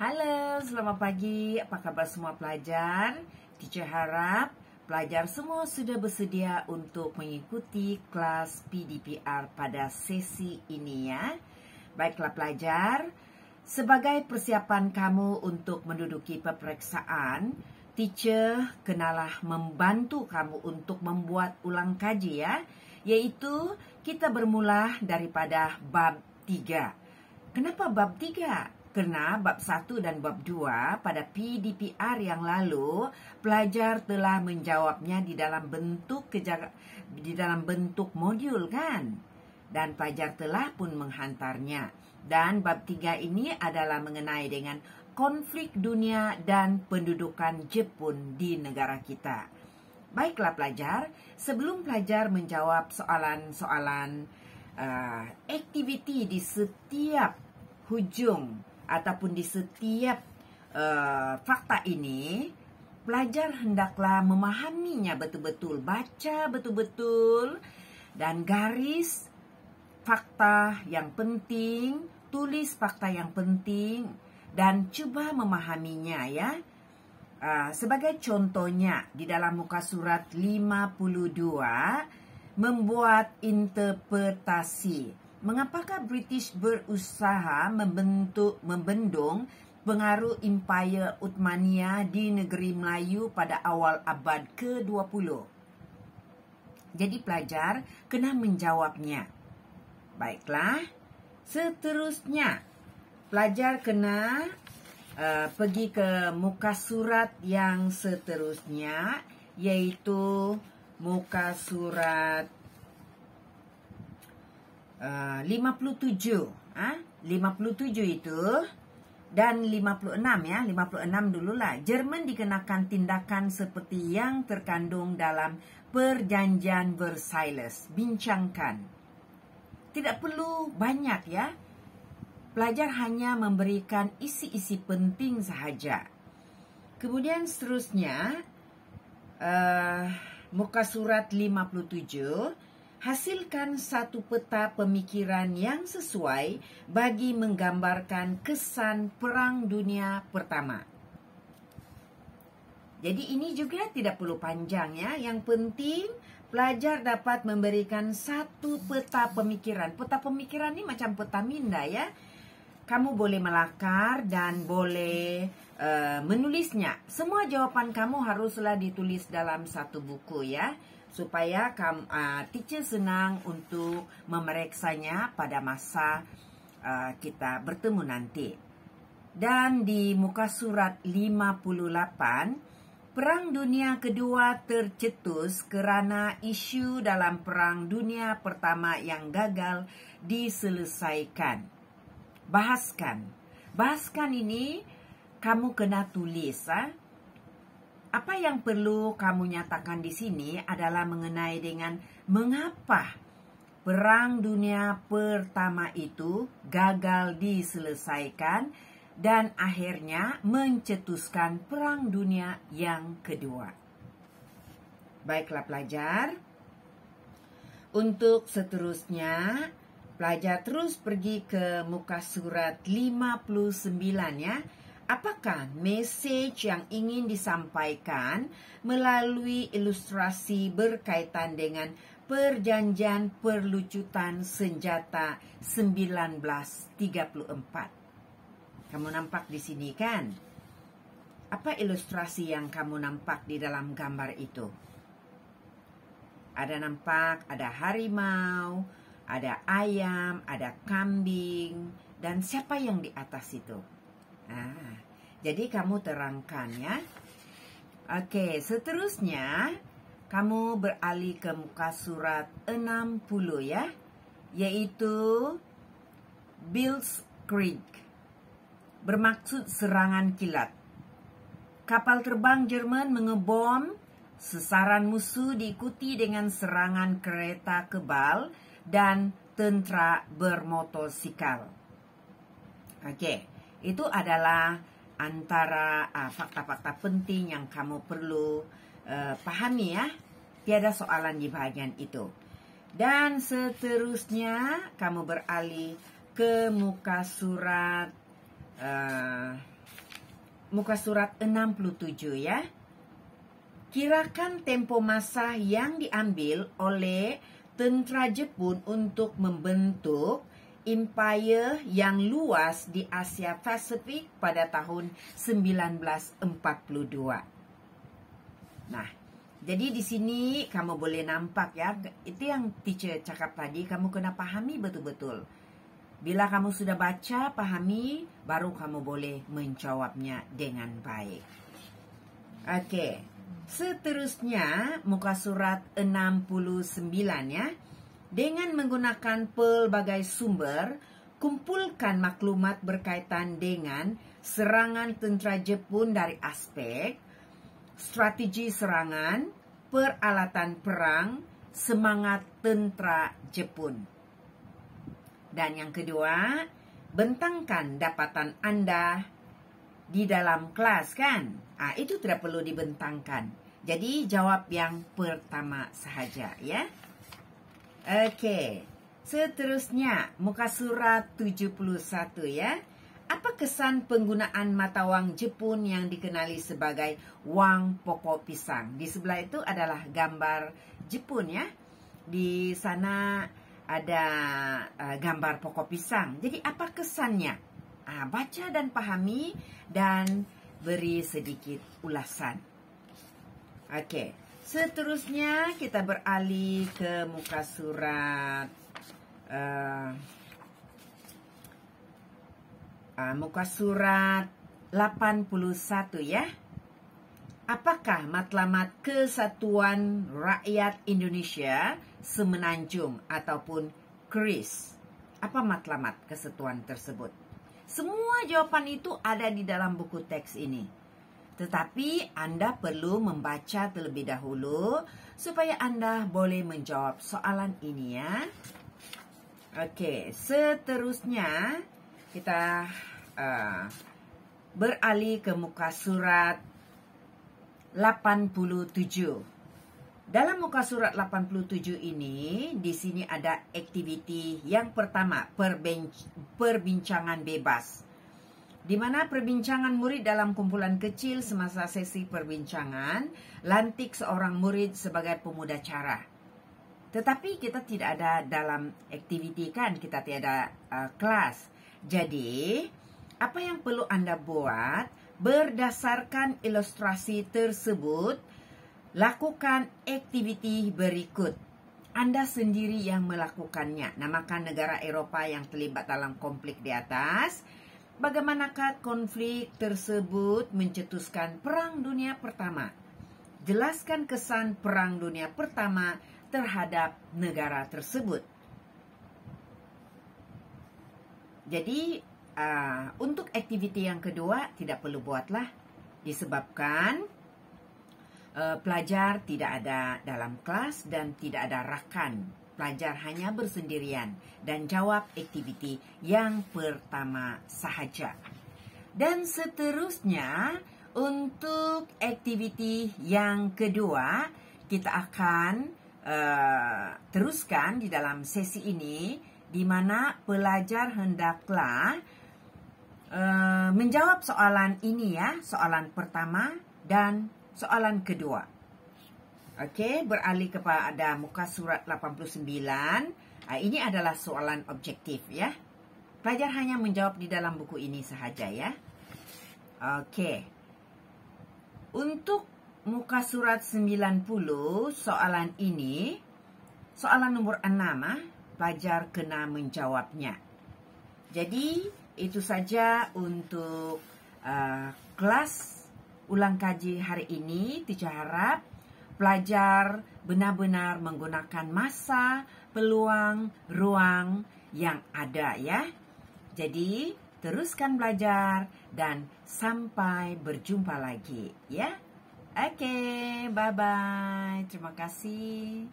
Halo, selamat pagi. Apa khabar semua pelajar? Teacher harap pelajar semua sudah bersedia untuk mengikuti kelas PDPR pada sesi ini ya. Baiklah pelajar, sebagai persiapan kamu untuk menduduki peperiksaan, teacher kenalah membantu kamu untuk membuat ulang kaji ya. Iaitu kita bermula daripada bab 3. Kenapa bab 3? Kerana bab 1 dan bab 2 pada PDPR yang lalu, pelajar telah menjawabnya di dalam bentuk modul kan? Dan pelajar telah pun menghantarnya. Dan bab 3 ini adalah mengenai dengan konflik dunia dan pendudukan Jepun di negara kita. Baiklah pelajar, sebelum pelajar menjawab soalan-soalan aktiviti di setiap hujung ataupun di setiap fakta ini, pelajar hendaklah memahaminya betul-betul, baca betul-betul dan garis fakta yang penting, tulis fakta yang penting dan cuba memahaminya ya. Sebagai contohnya di dalam muka surat 52, membuat interpretasi. Mengapakah British berusaha membendung pengaruh Empire Uthmaniyah di negeri Melayu pada awal abad ke-20? Jadi pelajar kena menjawabnya. Baiklah, seterusnya pelajar kena pergi ke muka surat yang seterusnya, iaitu muka surat 57 itu dan 56 ya, 56 dululah. Jerman dikenakan tindakan seperti yang terkandung dalam Perjanjian Versailles. Bincangkan. Tidak perlu banyak ya. Pelajar hanya memberikan isi-isi penting sahaja. Kemudian seterusnya muka surat 57, hasilkan satu peta pemikiran yang sesuai bagi menggambarkan kesan Perang Dunia Pertama. Jadi ini juga tidak perlu panjang ya. Yang penting pelajar dapat memberikan satu peta pemikiran. Peta pemikiran ini macam peta minda ya. Kamu boleh melakar dan boleh menulisnya. Semua jawapan kamu haruslah ditulis dalam satu buku ya. Supaya teacher senang untuk memeriksanya pada masa kita bertemu nanti. Dan di muka surat 58, Perang Dunia Kedua tercetus kerana isu dalam Perang Dunia Pertama yang gagal diselesaikan. Bahaskan ini kamu kena tulis. Apa yang perlu kamu nyatakan di sini adalah mengenai dengan mengapa Perang Dunia Pertama itu gagal diselesaikan dan akhirnya mencetuskan Perang Dunia yang kedua. Baiklah pelajar. Untuk seterusnya, pelajar terus pergi ke muka surat 59 ya. Apakah mesej yang ingin disampaikan melalui ilustrasi berkaitan dengan Perjanjian Perlucutan Senjata 1934? Kamu nampak di sini kan? Apa ilustrasi yang kamu nampak di dalam gambar itu? Ada nampak, ada harimau, ada ayam, ada kambing, dan siapa yang di atas itu? Jadi kamu terangkan ya. Okey, seterusnya kamu beralih ke muka surat 60 ya, iaitu Blitzkrieg. Bermaksud serangan kilat. Kapal terbang Jerman mengebom sasaran musuh diikuti dengan serangan kereta kebal dan tentera bermotosikal. Okey. Itu adalah antara fakta-fakta penting yang kamu perlu pahami ya. Tiada soalan di bahagian itu. Dan seterusnya kamu beralih ke muka surat muka surat 67 ya. Kirakan tempo masa yang diambil oleh tentera Jepun untuk membentuk empire yang luas di Asia Pasifik pada tahun 1942. Nah, jadi di sini kamu boleh nampak ya, itu yang teacher cakap tadi, kamu kena pahami betul-betul. Bila kamu sudah baca, pahami, baru kamu boleh menjawabnya dengan baik. Okey. Seterusnya, muka surat 69 ya. Dengan menggunakan pelbagai sumber, kumpulkan maklumat berkaitan dengan serangan tentera Jepun dari aspek strategi serangan, peralatan perang, semangat tentera Jepun. Dan yang kedua, bentangkan dapatan anda di dalam kelas kan? Itu tidak perlu dibentangkan. Jadi jawab yang pertama sahaja ya. Okey. Seterusnya muka surat 71 ya. Apa kesan penggunaan mata wang Jepun yang dikenali sebagai wang pokok pisang? Di sebelah itu adalah gambar Jepun ya. Di sana ada gambar pokok pisang. Jadi apa kesannya? Baca dan pahami dan beri sedikit ulasan. Okey, seterusnya kita beralih ke muka surat muka surat 81 ya. Apakah matlamat Kesatuan Rakyat Indonesia Semenanjung ataupun KRIS? Apa matlamat kesatuan tersebut? Semua jawapan itu ada di dalam buku teks ini. Tetapi anda perlu membaca terlebih dahulu supaya anda boleh menjawab soalan ini ya. Okey, seterusnya kita beralih ke muka surat 87. Dalam muka surat 87 ini, di sini ada aktiviti yang pertama, perbincangan bebas. Di mana perbincangan murid dalam kumpulan kecil semasa sesi perbincangan, lantik seorang murid sebagai pemudacara. Tetapi kita tidak ada dalam aktiviti kan, kita tiada kelas. Jadi, apa yang perlu anda buat, berdasarkan ilustrasi tersebut, lakukan aktiviti berikut. Anda sendiri yang melakukannya. Namakan negara Eropah yang terlibat dalam konflik di atas. Bagaimanakah konflik tersebut mencetuskan Perang Dunia Pertama? Jelaskan kesan Perang Dunia Pertama terhadap negara tersebut. Jadi, untuk aktiviti yang kedua tidak perlu buatlah. Disebabkan pelajar tidak ada dalam kelas dan tidak ada rakan. Pelajar hanya bersendirian dan jawab aktiviti yang pertama sahaja. Dan seterusnya, untuk aktiviti yang kedua, kita akan teruskan di dalam sesi ini, di mana pelajar hendaklah menjawab soalan ini ya, soalan pertama dan soalan kedua. Okey, beralih kepada muka surat 89. Ini adalah soalan objektif ya. Pelajar hanya menjawab di dalam buku ini sahaja ya. Okey. Untuk muka surat 90, soalan ini, soalan nombor 6, pelajar kena menjawabnya. Jadi, itu saja untuk kelas ulang kaji hari ini. Teacher harap pelajar benar-benar menggunakan masa, peluang, ruang yang ada ya. Jadi, teruskan belajar dan sampai berjumpa lagi ya. Okey, bye-bye. Terima kasih.